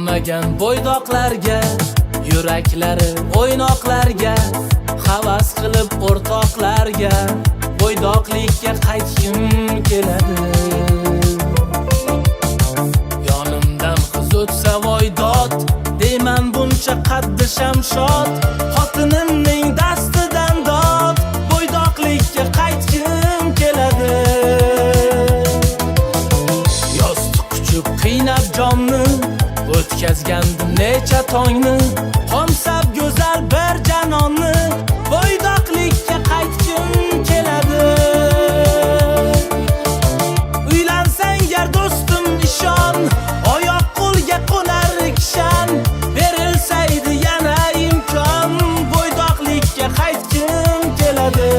Uylanmagan bo'ydoqlarga, yuraklari o'ynoqlarga, havas qilib o'rtoqlarga bo'ydoqlikka qaytgim keladi. Yonimdan qiz o'tsa voydod, deyman buncha qaddi shamshod, xotinimning dastidan dod, bo'ydoqlikka qaytgim keladi. Yostiq quchib qiynab jonni, o'tkazgandim necha tongni, qomsab go'zal bir janonni, bo'ydoqlikka qaytgim keladi. Uylansang gar do'stim ishon, oyoq qo'lga qo'nar kishan, berilsaydi yana imkon, bo'ydoqlikka qaytgim keladi.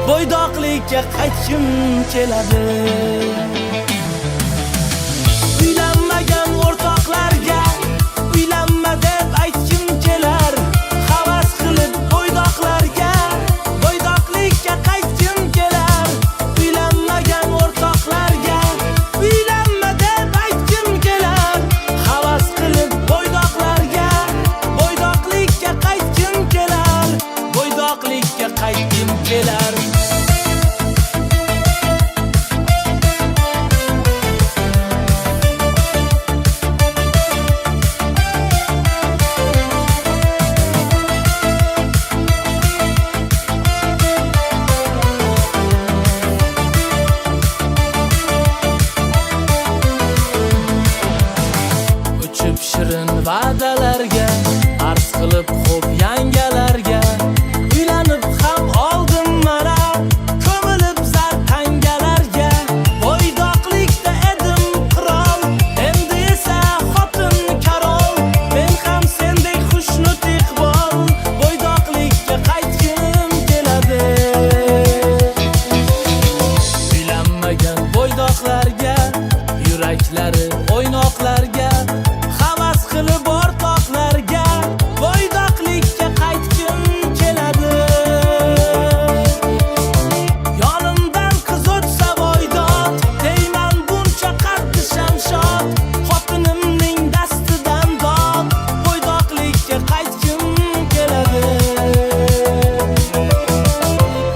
Bo'ydoqlikka qaytgim keladi. Uylanmagan o'rtoqlarga uylanma deb aytgim kelar, havas qilib bo'ydoqlarga bo'ydoqlikka qaytgim kelar. Uylanmagan o'rtoqlarga uylanma deb aytgim kelar, havas qilib bo'ydoqlarga bo'ydoqlikka qaytgim kelar, bo'ydoqlikka qaytgim kelar. Shirin va'dalarga, arz qilib xo'p yangalarga, uylanib ham oldim mana, ko'milib zar tangalarga. Bo'ydoqlikda edim qirol, endi esa xotin karol, men ham sendek xushnud iqbol, bo'ydoqlikka qaytgim keladi. Uylanmagan bo'ydoqlarga, yuraklari o'ynoqlarga, havas qilib o'rtoqlarga bo'ydoqlikka qaytgim keladi. Yonimdan qiz o'tsa voydod, deyman buncha qaddi shamshod, xotinimning dastidan dod, bo'ydoqlikka qaytgim keladi.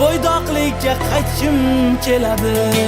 Bo'ydoqlikka qaytgim keladi.